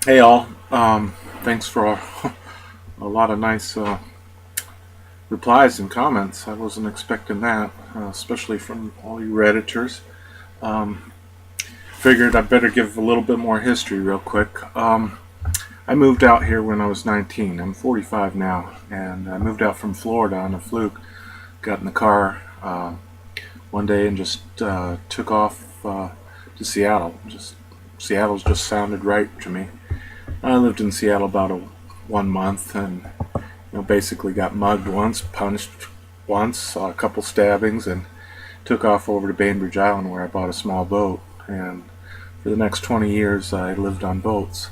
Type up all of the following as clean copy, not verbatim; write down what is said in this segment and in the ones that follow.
Hey all, thanks for a lot of nice replies and comments. I wasn't expecting that, especially from all you Redditors. Um, Figured I better give a little bit more history real quick. I moved out here when I was 19. I'm 45 now, and I moved out from Florida on a fluke. Got in the car one day and just took off to Seattle. Seattle's just sounded right to me. I lived in Seattle about 1 month, and basically got mugged once, punched once, saw a couple stabbings, and took off over to Bainbridge Island where I bought a small boat. And for the next 20 years, I lived on boats.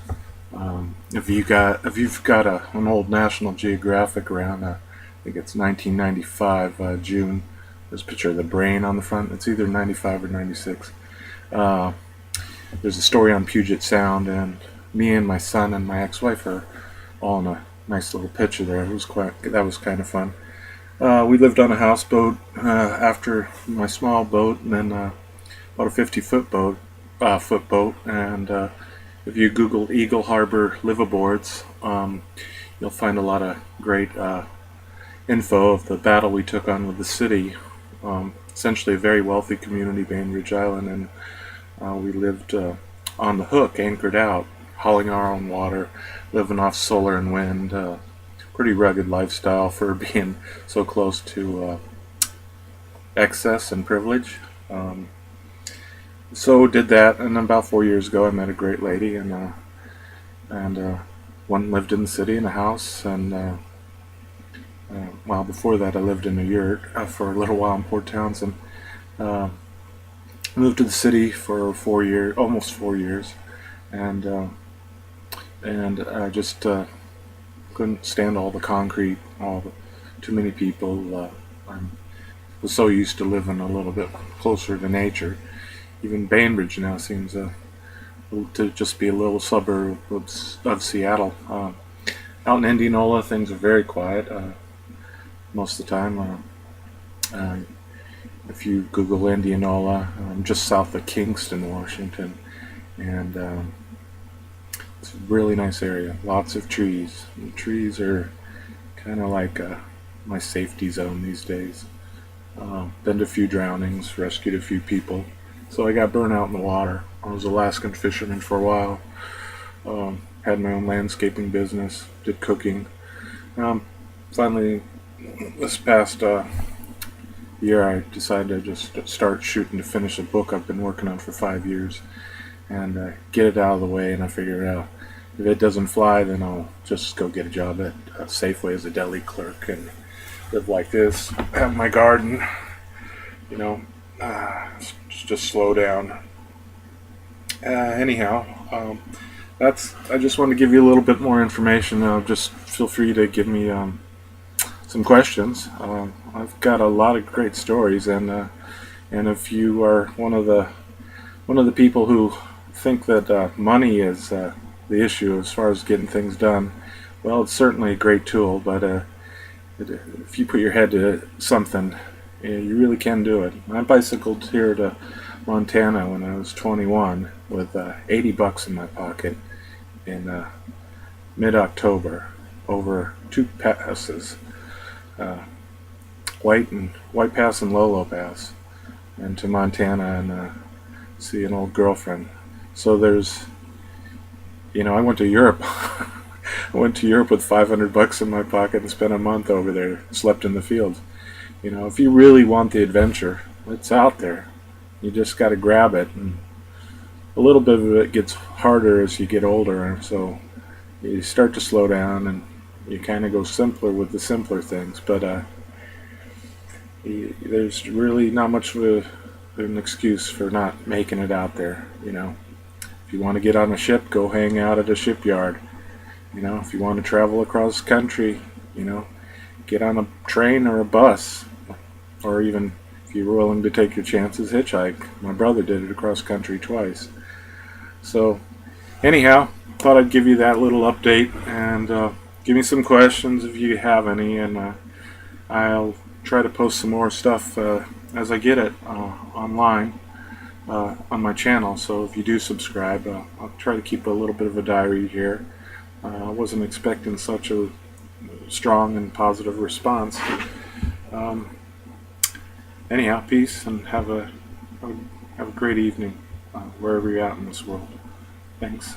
If you've got an old National Geographic around, I think it's 1995 June. There's a picture of the brain on the front. It's either 95 or 96. Uh, there's a story on Puget Sound, and me and my son and my ex-wife are all in a nice little picture there. That was kind of fun. We lived on a houseboat after my small boat, and then about a 50 foot boat. And if you Google Eagle Harbor liveaboards, you'll find a lot of great info of the battle we took on with the city. Essentially, a very wealthy community, Bainbridge Island, and we lived on the hook, anchored out, hauling our own water, living off solar and wind. Pretty rugged lifestyle for being so close to excess and privilege. Um, so did that, and about 4 years ago, I met a great lady, and one lived in the city in a house, and well, before that, I lived in a yurt for a little while in Port Townsend. Uh, Moved to the city for 4 years, almost 4 years, and I just couldn't stand all the concrete, too many people. I was so used to living a little bit closer to nature. Even Bainbridge now seems to just be a little suburb of Seattle. Out in Indianola, things are very quiet most of the time. Uh, if you Google Indianola, just south of Kingston, Washington, and it's a really nice area. Lots of trees. The trees are kind of like my safety zone these days. Been to a few drownings, rescued a few people. So I got burnt out in the water. I was an Alaskan fisherman for a while. Had my own landscaping business, did cooking. Finally, this past year, I decided to just start shooting to finish a book I've been working on for 5 years and get it out of the way. And I figured out if it doesn't fly, then I'll just go get a job at Safeway as a deli clerk and live like this. Have my garden, you know, just slow down. Anyhow, that's. I just want to give you a little bit more information. Just feel free to give me some questions. I've got a lot of great stories, and if you are one of the people who think that money is the issue as far as getting things done, well, it's certainly a great tool. But if you put your head to something, you really can do it. I bicycled here to Montana when I was 21 with $80 in my pocket in mid-October over two passes, uh, White Pass and Lolo Pass, and to Montana and see an old girlfriend. So I went to Europe. I went to Europe with $500 in my pocket and spent a month over there. Slept in the fields. If you really want the adventure, it's out there. You just got to grab it, and a little bit of it gets harder as you get older. So you start to slow down, and you kind of go simpler with the simpler things. But there's really not much of an excuse for not making it out there. If you want to get on a ship, go hang out at a shipyard. If you want to travel across country, get on a train or a bus, or even if you're willing to take your chances, hitchhike. My brother did it across country twice. So, anyhow, thought I'd give you that little update and give me some questions if you have any, and I'll try to post some more stuff as I get it online. on my channel. So if you do subscribe, I'll try to keep a little bit of a diary here. I wasn't expecting such a strong and positive response. Um, Anyhow, peace and have a great evening wherever you're at in this world. Thanks.